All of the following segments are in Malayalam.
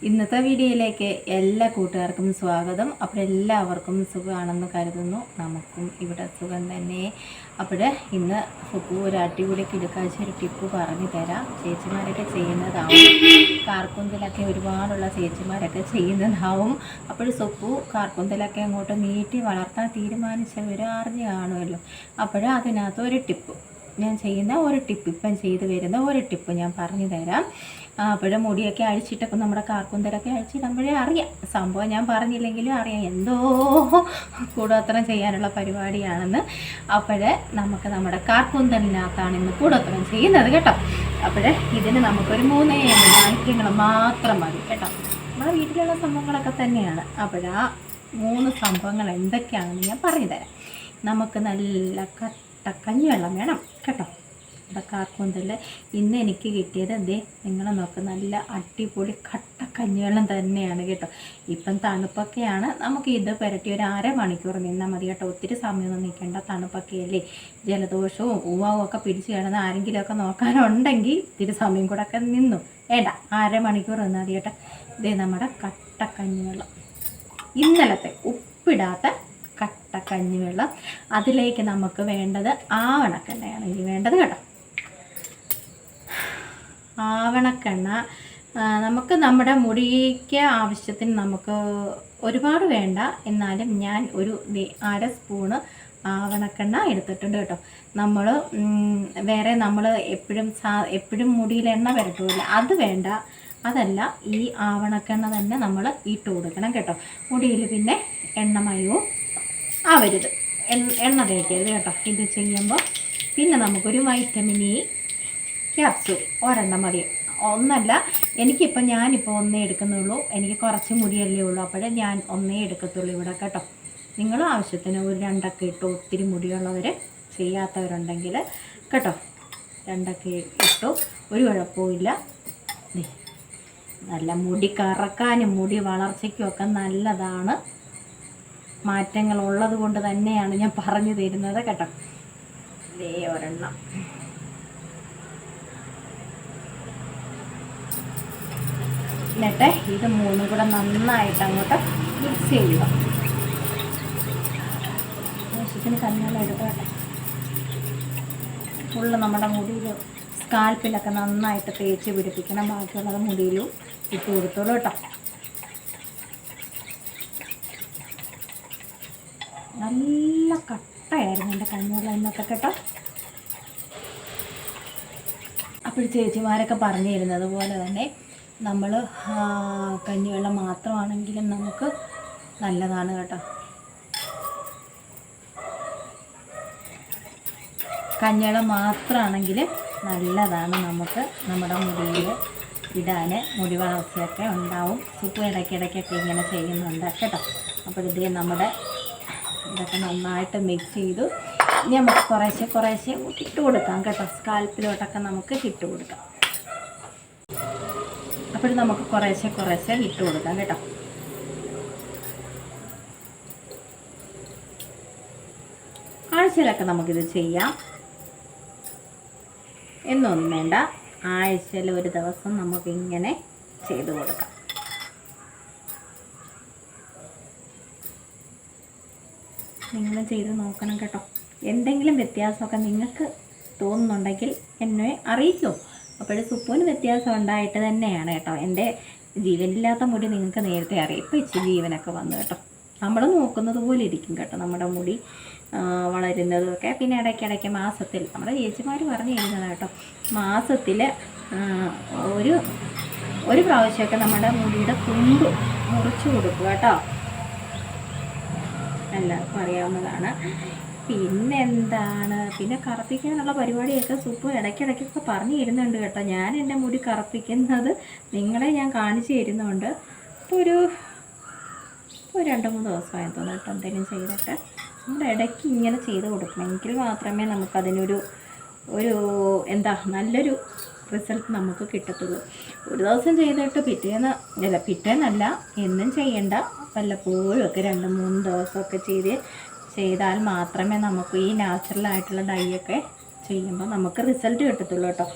ഇന്നത്തെ വീഡിയോയിലേക്ക് എല്ലാ കൂട്ടുകാർക്കും സ്വാഗതം. അപ്പോൾ എല്ലാവർക്കും സുഖമാണെന്ന് കരുതുന്നു. നമുക്കും ഇവിടെ സുഖം തന്നെ. അപ്പോൾ ഇന്ന് സുപ്പു ഒരു അടിപൊളി കിടക്കാഴ്ച ഒരു ടിപ്പ് പറഞ്ഞു തരാം. ചേച്ചിമാരൊക്കെ ചെയ്യുന്നതാവും, കാർക്കുന്തലൊക്കെ ഒരുപാടുള്ള ചേച്ചിമാരൊക്കെ ചെയ്യുന്നതാവും. അപ്പോൾ സുപ്പു കാർക്കുന്തലൊക്കെ അങ്ങോട്ട് നീട്ടി വളർത്താൻ തീരുമാനിച്ചവർ അറിഞ്ഞു കാണുമല്ലോ. അപ്പോൾ അതിനകത്ത് ഒരു ടിപ്പ് ഞാൻ ചെയ്യുന്ന ഒരു ടിപ്പ്, ഇപ്പം ചെയ്ത് വരുന്ന ഒരു ടിപ്പ് ഞാൻ പറഞ്ഞു തരാം. അപ്പോഴും മുടിയൊക്കെ അഴിച്ചിട്ടൊക്കെ നമ്മുടെ കാർക്കുന്തലൊക്കെ അഴിച്ചിടുമ്പോഴേ അറിയാം സംഭവം. ഞാൻ പറഞ്ഞില്ലെങ്കിലും അറിയാം എന്തോ കൂടോത്രം ചെയ്യാനുള്ള പരിപാടിയാണെന്ന്. അപ്പോഴേ നമുക്ക് നമ്മുടെ കാർക്കുന്തലിനകത്താണ് ഇന്ന് കൂടോത്രം ചെയ്യുന്നത് കേട്ടോ. അപ്പോഴേ ഇതിന് നമുക്കൊരു 3 ഐറ്റങ്ങൾ മാത്രം മതി കേട്ടോ. നമ്മുടെ വീട്ടിലുള്ള സംഭവങ്ങളൊക്കെ തന്നെയാണ്. അപ്പോഴാ 3 സംഭവങ്ങൾ എന്തൊക്കെയാണെന്ന് ഞാൻ പറഞ്ഞു തരാം. നമുക്ക് നല്ല കഞ്ഞിവെള്ളം വേണം കേട്ടോ. ഇവിടെ കാർക്കൂന്തൽ ഇന്ന് എനിക്ക് കിട്ടിയത് എന്തേ നിങ്ങൾ നോക്ക്, നല്ല അടിപൊളി കഞ്ഞിവെള്ളം തന്നെയാണ് കേട്ടോ. ഇപ്പം തണുപ്പൊക്കെയാണ്, നമുക്ക് ഇത് പുരട്ടി ഒരു 1/2 മണിക്കൂർ നിന്നാൽ മതി കേട്ടോ. ഒത്തിരി സമയമൊന്നും നിൽക്കേണ്ട, തണുപ്പൊക്കെയല്ലേ. ജലദോഷവും ഊവാവും ഒക്കെ പിടിച്ച് കിടന്ന് ആരെങ്കിലുമൊക്കെ നോക്കാനുണ്ടെങ്കിൽ ഇത്തിരി സമയം കൂടെ ഒക്കെ നിന്നു വേണ്ട, 1/2 മണിക്കൂർ നിന്നാൽ മതി കേട്ടോ. ഇതേ നമ്മുടെ കഞ്ഞിവെള്ളം, ഇന്നലത്തെ ഉപ്പിടാത്ത കഞ്ഞിവെള്ളം. അതിലേക്ക് നമുക്ക് വേണ്ടത് ആവണക്കെണ്ണയാണ് ഇനി വേണ്ടത് കേട്ടോ. ആവണക്കെണ്ണ നമുക്ക് നമ്മുടെ മുടിക്ക് ആവശ്യത്തിന് നമുക്ക് ഒരുപാട് വേണ്ട, എന്നാലും ഞാൻ ഒരു 1/2 സ്പൂണ് ആവണക്കെണ്ണ എടുത്തിട്ടുണ്ട് കേട്ടോ. നമ്മൾ വേറെ നമ്മൾ എപ്പോഴും മുടിയിൽ എണ്ണ പുരട്ടുമല്ലോ, അത് വേണ്ട. അതല്ല, ഈ ആവണക്കെണ്ണ തന്നെ നമ്മൾ ഇട്ട് കൊടുക്കണം കേട്ടോ. മുടിയിൽ പിന്നെ എണ്ണമയവും ആവരുത്, എണ്ണ തേക്കരുത് കേട്ടോ ഇത് ചെയ്യുമ്പോൾ. പിന്നെ നമുക്കൊരു വൈറ്റമിൻ ഇ ക്യാപ്സ്യൂൾ 1 മതി. ഒന്നല്ല, ഞാനിപ്പോൾ 1 എടുക്കുന്നുള്ളൂ. എനിക്ക് കുറച്ച് മുടിയല്ലേ ഉള്ളൂ, അപ്പോഴേ ഞാൻ 1 എടുക്കത്തുള്ളൂ ഇവിടെ കേട്ടോ. നിങ്ങൾ ആവശ്യത്തിന് ഒരു 2 ഇട്ടു. ഒത്തിരി മുടിയുള്ളവർ ചെയ്യാത്തവരുണ്ടെങ്കിൽ കേട്ടോ 2 ഇട്ടു, ഒരു കുഴപ്പമില്ല. നല്ല മുടി കറക്കാനും മുടി വളർച്ചയ്ക്കും ഒക്കെ നല്ലതാണ്. മാറ്റങ്ങൾ ഉള്ളത് കൊണ്ട് തന്നെയാണ് ഞാൻ പറഞ്ഞു തരുന്നത് കേട്ടോ. ഇതേ 1 എന്നിട്ട് ഇത് 3 കൂടെ നന്നായിട്ട് അങ്ങോട്ട് മിക്സ് ചെയ്യുക. ആവശ്യത്തിന് കഞ്ഞിവെള്ളം എടുക്കുക കേട്ടോ. ഫുള്ള് നമ്മുടെ മുടിയിൽ സ്കാൽപ്പിലൊക്കെ നന്നായിട്ട് തേച്ച് പിടിപ്പിക്കണം. ബാക്കിയുള്ളത് മുടിയിലും ഇട്ട് കൊടുത്തോളൂ കേട്ടോ. നല്ല കട്ടയായിരുന്നു എൻ്റെ കഞ്ഞിവെള്ളം ഇന്നത്തെ കേട്ടോ. അപ്പോൾ ചേച്ചിമാരൊക്കെ പറഞ്ഞു തരുന്നത് പോലെ തന്നെ നമ്മൾ കഞ്ഞിവെള്ളം മാത്രമാണെങ്കിലും നമുക്ക് നല്ലതാണ് കേട്ടോ. കഞ്ഞിവെള്ളം മാത്രമാണെങ്കിൽ നല്ലതാണ്, നമുക്ക് നമ്മുടെ മുടിയിൽ ഇടാൻ മുടി വളർച്ചയൊക്കെ ഉണ്ടാവും. സുപ്പ് ഇടയ്ക്കിടയ്ക്കൊക്കെ ഇങ്ങനെ ചെയ്യുന്നുണ്ട് കേട്ടോ. അപ്പോൾ ഇത് നമ്മുടെ ഇതൊക്കെ നന്നായിട്ട് മിക്സ് ചെയ്തു. ഇനി നമുക്ക് കുറേശ്ശെ ഇട്ട് കൊടുക്കാം കേട്ടോ. സ്കാൽപ്പിലോട്ടൊക്കെ നമുക്ക് ഇട്ട് കൊടുക്കാം. അപ്പോൾ നമുക്ക് കുറേശ്ശെ ഇട്ട് കൊടുക്കാം കേട്ടോ. ആഴ്ചയിലൊക്കെ നമുക്കിത് ചെയ്യാം, എന്നൊന്നും വേണ്ട. ആഴ്ചയിൽ ഒരു ദിവസം നമുക്കിങ്ങനെ ചെയ്ത് കൊടുക്കാം. നിങ്ങളും ചെയ്ത് നോക്കണം കേട്ടോ. എന്തെങ്കിലും വ്യത്യാസമൊക്കെ നിങ്ങൾക്ക് തോന്നുന്നുണ്ടെങ്കിൽ എന്നെ അറിയിക്കൂ. അപ്പോഴും സുപ്പുവിന് വ്യത്യാസം ഉണ്ടായിട്ട് തന്നെയാണ് കേട്ടോ. എൻ്റെ ജീവനില്ലാത്ത മുടി നിങ്ങൾക്ക് നേരത്തെ അറിയാം, ഇപ്പോൾ ഇച്ചിരി ജീവനൊക്കെ വന്നു കേട്ടോ. നമ്മൾ നോക്കുന്നത് പോലെ ഇരിക്കും കേട്ടോ നമ്മുടെ മുടി വളരുന്നതൊക്കെ. പിന്നെ ഇടയ്ക്കിടയ്ക്ക് മാസത്തിൽ നമ്മുടെ ചേച്ചിമാർ പറഞ്ഞു തരുന്നത് കേട്ടോ, മാസത്തിൽ ഒരു പ്രാവശ്യമൊക്കെ നമ്മുടെ മുടിയുടെ തുമ്പ് മുറിച്ചു കൊടുക്കുക കേട്ടോ. എല്ലാവർക്കും അറിയാവുന്നതാണ്. പിന്നെ കറുപ്പിക്കാനുള്ള പരിപാടിയൊക്കെ സുപ്പ് ഇടയ്ക്കിടയ്ക്കൊക്കെ പറഞ്ഞു തരുന്നുണ്ട് കേട്ടോ. ഞാൻ എൻ്റെ മുടി കറുപ്പിക്കുന്നത് നിങ്ങളെ ഞാൻ കാണിച്ചു തരുന്നുണ്ട്. ഇപ്പോൾ ഒരു 2-3 ദിവസമായി തോന്നുന്നു കേട്ടോ എന്തെങ്കിലും ചെയ്തിട്ട്. നമ്മുടെ ഇടയ്ക്ക് ഇങ്ങനെ ചെയ്ത് കൊടുക്കണം, എങ്കിൽ മാത്രമേ നമുക്കതിനൊരു നല്ലൊരു റിസൾട്ട് നമുക്ക് കിട്ടത്തുള്ളൂ. ഒരു ദിവസം ചെയ്തിട്ട് പിറ്റേന്നല്ല എന്നും ചെയ്യണ്ട, വല്ലപ്പോഴും ഒക്കെ 2-3 ദിവസമൊക്കെ ചെയ്താൽ മാത്രമേ നമുക്ക് ഈ നാച്ചുറലായിട്ടുള്ള ഡൈയൊക്കെ ചെയ്യുമ്പോൾ നമുക്ക് റിസൾട്ട് കിട്ടത്തുള്ളൂ കേട്ടോ.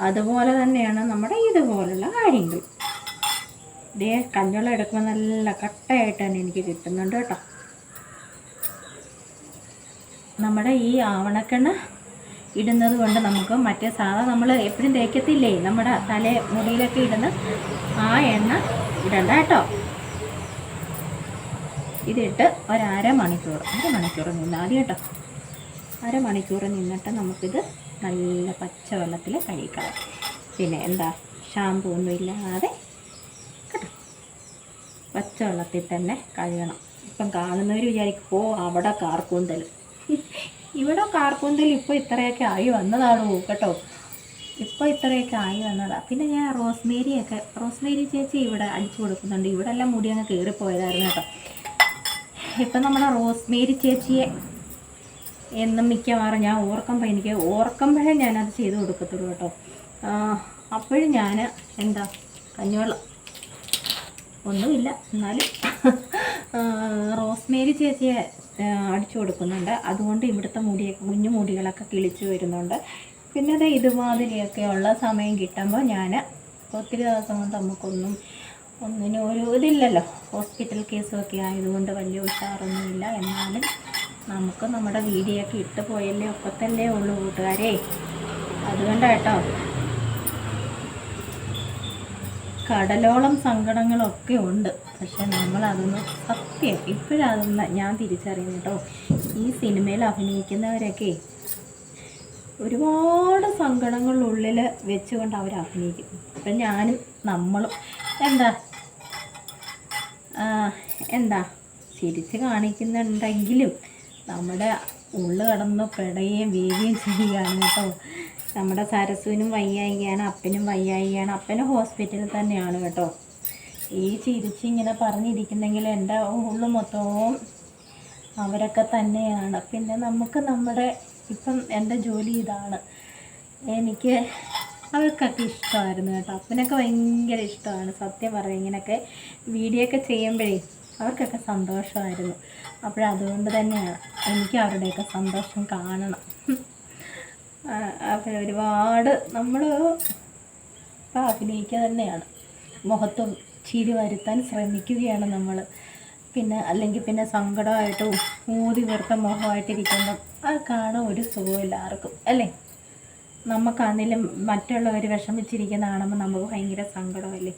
അതുപോലെ തന്നെയാണ് നമ്മുടെ ഇതുപോലുള്ള കാര്യങ്ങൾ. ഇതേ കഞ്ഞവെള്ളം എടുക്കുമ്പോൾ നല്ല കട്ടയായിട്ട് തന്നെ എനിക്ക് കിട്ടുന്നുണ്ട് കേട്ടോ. നമ്മുടെ ഈ ആവണക്കെണ്ണ ഇടുന്നത് കൊണ്ട് നമുക്ക് മറ്റേ സാധാ നമ്മൾ എപ്പോഴും തേക്കത്തില്ലേ നമ്മുടെ മുടിയിലൊക്കെ ഇടുന്ന ആ എണ്ണ ഇടണ്ട കേട്ടോ. ഇതിട്ട് അരമണിക്കൂർ നിന്നാൽ കേട്ടോ. അരമണിക്കൂർ നിന്നിട്ട് നമുക്കിത് നല്ല പച്ചവെള്ളത്തിൽ കഴുകിക്കളയാം. പിന്നെ എന്താ ഷാമ്പൂ ഒന്നും ഇല്ലാതെ കേട്ടോ, പച്ചവെള്ളത്തിൽ തന്നെ കഴുകണം. ഇപ്പം കാണുന്നവർ വിചാരിക്കും അവിടെ കാർക്കൂന്തൽ, ഇവിടെ കാർക്കൂന്തൽ ഇപ്പോൾ ഇത്രയൊക്കെ ആയി വന്നതാണ് കേട്ടോ. ഇപ്പോൾ ഇത്രയൊക്കെ ആയി വന്നതാണ്. പിന്നെ ഞാൻ റോസ്മേരി ചേച്ചി ഇവിടെ അടിച്ചു കൊടുക്കുന്നുണ്ട്. ഇവിടെ എല്ലാം മുടി അങ്ങ് കയറിപ്പോയതായിരുന്നു കേട്ടോ. ഇപ്പം നമ്മുടെ റോസ്മേരി ചേച്ചിയെ എന്നും മിക്കവാറും ഞാൻ ഓർക്കുമ്പോഴേ ഞാനത് ചെയ്ത് കൊടുക്കത്തുള്ളൂ കേട്ടോ. അപ്പോഴും ഞാൻ എന്താ കഞ്ഞിവെള്ളം ഒന്നുമില്ല എന്നാലും റോസ്മേരി ചേച്ചിയെ അടിച്ചു കൊടുക്കുന്നുണ്ട്. അതുകൊണ്ട് ഇവിടുത്തെ കുഞ്ഞു മുടികളൊക്കെ കിളിച്ച് വരുന്നുണ്ട്. പിന്നെ അത് ഇതുമാതിരിയൊക്കെ ഉള്ള സമയം കിട്ടുമ്പോൾ ഞാൻ ഒത്തിരി ദിവസം കൊണ്ട് ഒന്നിനും ഒരു ഇതില്ലല്ലോ, ഹോസ്പിറ്റൽ കേസുമൊക്കെ ആയതുകൊണ്ട് വലിയ ഉഷാറൊന്നുമില്ല. എന്നാലും നമുക്ക് നമ്മുടെ വീഡിയോ ഒക്കെ ഇട്ട് പോയല്ലേ ഒക്കത്തല്ലേ ഉള്ളൂ കൂട്ടുകാരെ. അതുകൊണ്ടാട്ടോ കടലോളം സങ്കടങ്ങളൊക്കെ ഉണ്ട്. പക്ഷെ നമ്മളതൊന്നും സത്യം ഇപ്പോഴതൊന്നും ഞാൻ തിരിച്ചറിയുന്നു കേട്ടോ. ഈ സിനിമയിൽ അഭിനയിക്കുന്നവരൊക്കെ ഒരുപാട് സങ്കടങ്ങളുള്ളിൽ വെച്ചുകൊണ്ട് അവർ അഭിനയിക്കും. അപ്പം നമ്മളും എന്താ ചിരിച്ച് കാണിക്കുന്നുണ്ടെങ്കിലും നമ്മുടെ ഉള്ളു കടന്ന് പിടയുകയും വീഴുകയും ചെയ്യുകയാണ് കേട്ടോ. നമ്മുടെ സരസുവിനും വയ്യായികയാണ്, അപ്പനും വയ്യായികയാണ്. അപ്പനും ഹോസ്പിറ്റലിൽ തന്നെയാണ് കേട്ടോ. ഈ ചിരിച്ചിങ്ങനെ പറഞ്ഞിരിക്കുന്നെങ്കിൽ എൻ്റെ ഉള്ളു മൊത്തവും അവരൊക്കെ തന്നെയാണ്. പിന്നെ നമുക്ക് ഇപ്പം എൻ്റെ ജോലി ഇതാണ്. എനിക്ക് അവർക്കൊക്കെ ഇഷ്ടമായിരുന്നു കേട്ടോ. അപ്പനൊക്കെ ഭയങ്കര ഇഷ്ടമാണ് സത്യം പറയും. ഇങ്ങനെയൊക്കെ വീഡിയോ ഒക്കെ ചെയ്യുമ്പോഴേ അവർക്കൊക്കെ സന്തോഷമായിരുന്നു. അപ്പോഴതുകൊണ്ട് തന്നെയാണ് എനിക്ക് അവരുടെയൊക്കെ സന്തോഷം കാണണം. അപ്പോൾ ഒരുപാട് നമ്മൾ ഇപ്പം അഭിനയിക്കുക തന്നെയാണ്. മുഖത്തും ചിരി വരുത്താൻ ശ്രമിക്കുകയാണ് നമ്മൾ. അല്ലെങ്കിൽ പിന്നെ സങ്കടമായിട്ട് ഊതി വെറുത്ത മുഖമായിട്ടിരിക്കുമ്പം അത് കാണാൻ ഒരു സുഖമില്ല ആർക്കും അല്ലേ. നമുക്കാണെങ്കിലും മറ്റുള്ളവർ വിഷമിച്ചിരിക്കുന്ന കാണുമ്പോൾ നമുക്ക് ഭയങ്കര സങ്കടമല്ലേ.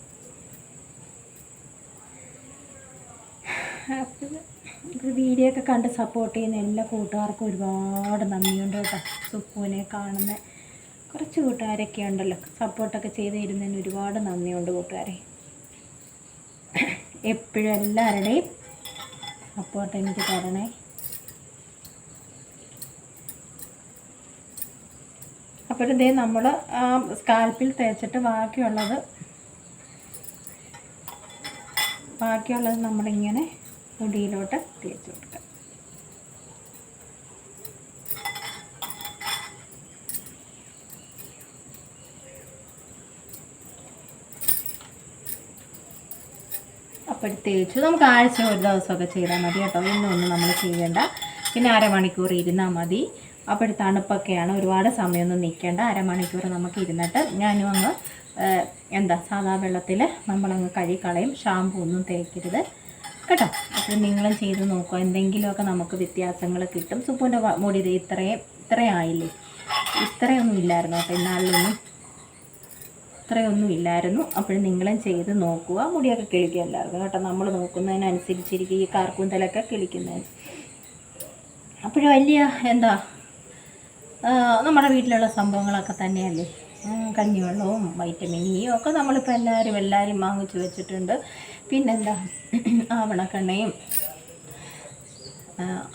അപ്പോൾ വീഡിയോ ഒക്കെ കണ്ട് സപ്പോർട്ട് ചെയ്യുന്ന എല്ലാ കൂട്ടുകാർക്കും ഒരുപാട് നന്ദിയുണ്ട് കേട്ടോ. സുപ്പുവിനെ കാണുന്ന കുറച്ച് കൂട്ടുകാരൊക്കെ ഉണ്ടല്ലോ, സപ്പോർട്ടൊക്കെ ചെയ്ത് തരുന്നതിന് ഒരുപാട് നന്ദിയുണ്ട് കൂട്ടുകാരെ. എപ്പോഴും എല്ലാവരുടെയും സപ്പോർട്ട് എനിക്ക് തരണേ. അപ്പോഴിതേ നമ്മൾ സ്കാൽപ്പിൽ തേച്ചിട്ട് ബാക്കിയുള്ളത് നമ്മളിങ്ങനെ മുടിയിലോട്ട് തേച്ച് കൊടുക്കാം. അപ്പോൾ തേച്ചു നമുക്ക് ആഴ്ച ഒരു ദിവസമൊക്കെ ചെയ്താൽ മതി കേട്ടോ. ഇന്നൊന്നും നമ്മൾ ചെയ്യേണ്ട. പിന്നെ അരമണിക്കൂർ ഇരുന്നാൽ മതി. അപ്പോൾ തണുപ്പൊക്കെയാണ്, ഒരുപാട് സമയമൊന്നും നിൽക്കേണ്ട. അരമണിക്കൂർ നമുക്ക് ഇരുന്നിട്ട് ഞാനും അങ്ങ് സാധാ വെള്ളത്തിൽ നമ്മളങ്ങ് കഴുകിക്കളയും. ഷാമ്പൂ ഒന്നും തേക്കരുത് കേട്ടോ. അപ്പോൾ നിങ്ങളും ചെയ്ത് നോക്കുക, എന്തെങ്കിലുമൊക്കെ നമുക്ക് വ്യത്യാസങ്ങൾ കിട്ടും. സുപ്പുവിൻ്റെ മുടി ഇത്രയും ആയില്ലേ, ഇത്രയൊന്നും ഇല്ലായിരുന്നു കേട്ടോ. ഇത്രയൊന്നും ഇല്ലായിരുന്നു. അപ്പോൾ നിങ്ങളും ചെയ്ത് നോക്കുക. മുടിയൊക്കെ കിളിക്കുകയല്ലായിരുന്നു കേട്ടോ. നമ്മൾ നോക്കുന്നതിനനുസരിച്ചിരിക്കും ഈ കാർക്കൂന്തലൊക്കെ കിളിക്കുന്നതിന്. അപ്പോൾ വലിയ നമ്മുടെ വീട്ടിലുള്ള സംഭവങ്ങളൊക്കെ തന്നെയല്ലേ. കഞ്ഞിവെള്ളവും വൈറ്റമിൻ ഇയും ഒക്കെ നമ്മളിപ്പോൾ എല്ലാവരും വാങ്ങിച്ചു വെച്ചിട്ടുണ്ട്.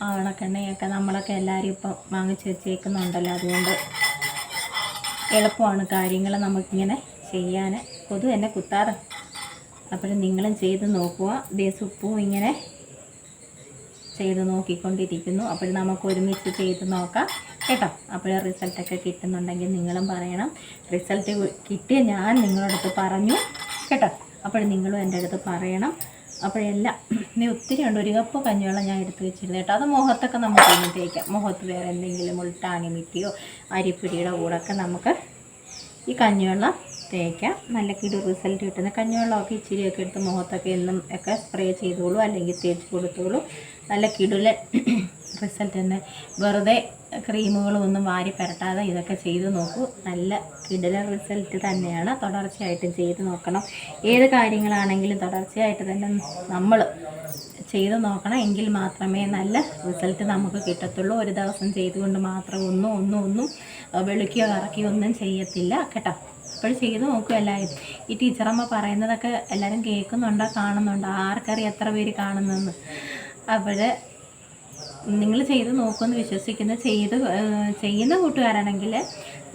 ആവണക്കെണ്ണയൊക്കെ നമ്മളൊക്കെ എല്ലാവരും ഇപ്പം വാങ്ങിച്ച് വെച്ചേക്കുന്നുണ്ടല്ലോ. അതുകൊണ്ട് എളുപ്പമാണ് കാര്യങ്ങൾ നമുക്കിങ്ങനെ ചെയ്യാൻ. കൊതു എന്നെ കുത്താറ്. അപ്പോൾ നിങ്ങളും ചെയ്ത് നോക്കുക. ദേശുപ്പും ഇങ്ങനെ ചെയ്ത് നോക്കിക്കൊണ്ടിരിക്കുന്നു. അപ്പോൾ നമുക്ക് ഒരുമിച്ച് ചെയ്ത് നോക്കാം കേട്ടോ. അപ്പോൾ റിസൾട്ടൊക്കെ കിട്ടുന്നുണ്ടെങ്കിൽ നിങ്ങളും പറയണം. റിസൾട്ട് കിട്ടിയ ഞാൻ നിങ്ങളുടെ അടുത്ത് പറഞ്ഞു കേട്ടോ. അപ്പോൾ നിങ്ങളും എൻ്റെ അടുത്ത് പറയണം. അപ്പോഴെല്ലാം ഒത്തിരി ഉണ്ട്. ഒരു കപ്പ് കഞ്ഞിവെള്ളം ഞാൻ എടുത്ത് വെച്ചിരുന്നു കേട്ടോ. അത് മുഖത്തൊക്കെ നമുക്ക് ഇന്ന് തേക്കാം. മുഖത്ത് വേറെ എന്തെങ്കിലും മുൾട്ടാണി മിട്ടിയോ അരിപ്പൊടിയുടെ കൂടെയൊക്കെ നമുക്ക് ഈ കഞ്ഞിവെള്ളം തേക്കാം. നല്ല കിടു റിസൾട്ട് കിട്ടുന്ന കഞ്ഞിവെള്ളമൊക്കെ ഇച്ചിരിയൊക്കെ എടുത്ത് മുഖത്തൊക്കെ എന്നും ഒക്കെ സ്പ്രേ ചെയ്തോളൂ, അല്ലെങ്കിൽ തേച്ച് കൊടുത്തോളൂ. നല്ല കിടുല റിസൾട്ട് തന്നെ. വെറുതെ ക്രീമുകളൊന്നും വാരി പുരട്ടാതെ ഇതൊക്കെ ചെയ്ത് നോക്കൂ. നല്ല കിടുല റിസൾട്ട് തന്നെയാണ്. തുടർച്ചയായിട്ടും ചെയ്ത് നോക്കണം. ഏത് കാര്യങ്ങളാണെങ്കിലും തുടർച്ചയായിട്ട് തന്നെ നമ്മൾ ചെയ്ത് നോക്കണം. എങ്കിൽ മാത്രമേ നല്ല റിസൾട്ട് നമുക്ക് കിട്ടത്തുള്ളൂ. ഒരു ദിവസം ചെയ്തുകൊണ്ട് മാത്രം ഒന്നും വെളുക്കിയോ കറക്കിയോ ഒന്നും ചെയ്യത്തില്ല കേട്ടോ. അപ്പോൾ ചെയ്ത് നോക്കും എല്ലാവരും. ഈ ടീച്ചറമ്മ പറയുന്നതൊക്കെ എല്ലാവരും കേൾക്കുന്നുണ്ടോ, കാണുന്നുണ്ടോ? ആർക്കറിയാം എത്ര പേര് കാണുന്നെന്ന്. അപ്പോൾ നിങ്ങൾ ചെയ്ത് നോക്കുമെന്ന് വിശ്വസിക്കുന്നു. ചെയ്യുന്ന കൂട്ടുകാരാണെങ്കിൽ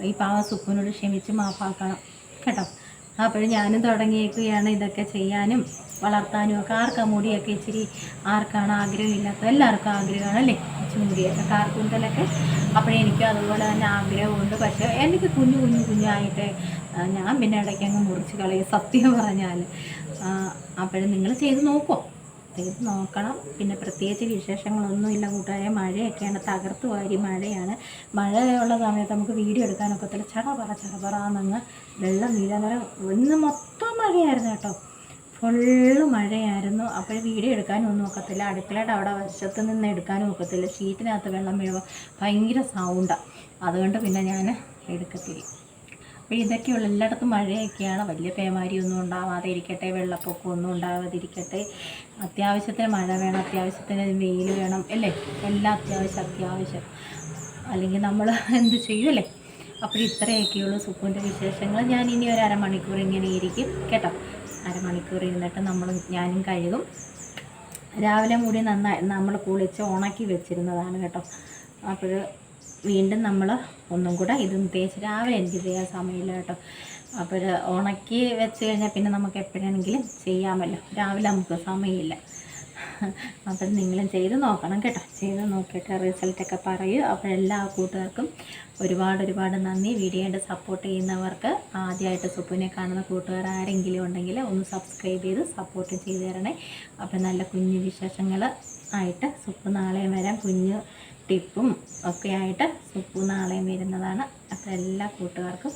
ഈ പാവ സുപ്പുവിനോട് ക്ഷമിച്ച് മാപ്പാക്കണം കേട്ടോ. അപ്പോൾ ഞാനും തുടങ്ങിയേക്കുകയാണ് ഇതൊക്കെ ചെയ്യാനും വളർത്താനും ഒക്കെ. ആർക്കാണ് മുടിയൊക്കെ ഇച്ചിരി, ആർക്കാണ് ആഗ്രഹമില്ലാത്തത്? എല്ലാവർക്കും ആഗ്രഹമാണ് അല്ലേ, ഇച്ചിരി മുടിയൊക്കെ കാർക്കൂന്തലൊക്കെ. അപ്പോഴെനിക്കും അതുപോലെ തന്നെ ആഗ്രഹമുണ്ട്. പക്ഷേ എനിക്ക് കുഞ്ഞായിട്ട് ഞാൻ പിന്നെ ഇടയ്ക്കങ്ങ് മുറിച്ച് കളയും സത്യം പറഞ്ഞാൽ. അപ്പോഴും നിങ്ങൾ ചെയ്ത് നോക്കുമോ? ചെയ്ത് നോക്കണം. പിന്നെ പ്രത്യേകിച്ച് വിശേഷങ്ങളൊന്നുമില്ല കൂട്ടുകാരെ. മഴയൊക്കെയാണ്, തകർത്ത് വാരി മഴയാണ്. മഴയുള്ള സമയത്ത് നമുക്ക് വീഡിയോ എടുക്കാനൊക്കത്തില്ല. ചടപറാന്നങ്ങ് വെള്ളം വീഴാൻ. ഇന്ന് മൊത്തം മഴയായിരുന്നു കേട്ടോ, ഫുള്ള് മഴയായിരുന്നു. അപ്പോൾ വീഡിയോ എടുക്കാനും ഒന്നും ഒക്കത്തില്ല. അടുക്കളയുടെ അവിടെ വശത്ത് നിന്ന് എടുക്കാനും ഒക്കത്തില്ല. ഷീറ്റിനകത്ത് വെള്ളം വീഴുമ്പോൾ ഭയങ്കര സൗണ്ടാണ്. അതുകൊണ്ട് പിന്നെ ഞാൻ എടുക്കത്തില്ല. അപ്പോൾ ഇതൊക്കെയുള്ള എല്ലായിടത്തും മഴയൊക്കെയാണ്. വലിയ പേമാരിയൊന്നും ഉണ്ടാവാതെ ഇരിക്കട്ടെ, വെള്ളപ്പൊക്കമൊന്നും ഉണ്ടാവാതിരിക്കട്ടെ. അത്യാവശ്യത്തിന് മഴ വേണം, അത്യാവശ്യത്തിന് വെയിൽ വേണം അല്ലേ, എല്ലാം അത്യാവശ്യം. അല്ലെങ്കിൽ നമ്മൾ എന്ത് ചെയ്യും അല്ലേ. അപ്പോൾ ഇത്രയൊക്കെയുള്ളൂ സുപ്പുവിൻ്റെ വിശേഷങ്ങൾ. ഞാൻ ഇനി ഒരു അരമണിക്കൂർ ഇങ്ങനെ ഇരിക്കും കേട്ടോ. അരമണിക്കൂർ ഇരുന്നിട്ട് ഞാനും കഴുകും. രാവിലെ മുടി നന്നായി നമ്മൾ കുളിച്ച് ഉണക്കി വെച്ചിരുന്നതാണ് കേട്ടോ. അപ്പോൾ വീണ്ടും നമ്മൾ ഒന്നും കൂടെ ഇതും തേച്ച്, രാവിലെ എനിക്ക് ചെയ്യാൻ സമയമില്ല കേട്ടോ. അപ്പോൾ ഉണക്കി വെച്ച് കഴിഞ്ഞാൽ പിന്നെ നമുക്ക് എപ്പോഴാണെങ്കിലും ചെയ്യാമല്ലോ. രാവിലെ നമുക്ക് സമയമില്ല. അപ്പം നിങ്ങളും ചെയ്ത് നോക്കണം കേട്ടോ. ചെയ്ത് നോക്കിയിട്ട് റിസൾട്ടൊക്കെ പറയൂ. അപ്പോൾ എല്ലാ കൂട്ടുകാർക്കും ഒരുപാട് നന്ദി. വീഡിയോ കണ്ട് സപ്പോർട്ട് ചെയ്യുന്നവർക്ക്, ആദ്യമായിട്ട് സുപ്പുവിനെ കാണുന്ന കൂട്ടുകാർ ആരെങ്കിലും ഉണ്ടെങ്കിൽ ഒന്ന് സബ്സ്ക്രൈബ് ചെയ്ത് സപ്പോർട്ട് ചെയ്ത് തരണേ. അപ്പോൾ നല്ല കുഞ്ഞു വിശേഷങ്ങൾ ആയിട്ട് സുപ്പു നാളെയും വരാം. കുഞ്ഞു ടിപ്പും ഒക്കെ ആയിട്ട് സുപ്പു നാളെയും വരുന്നതാണ്. അപ്പോൾ എല്ലാ കൂട്ടുകാർക്കും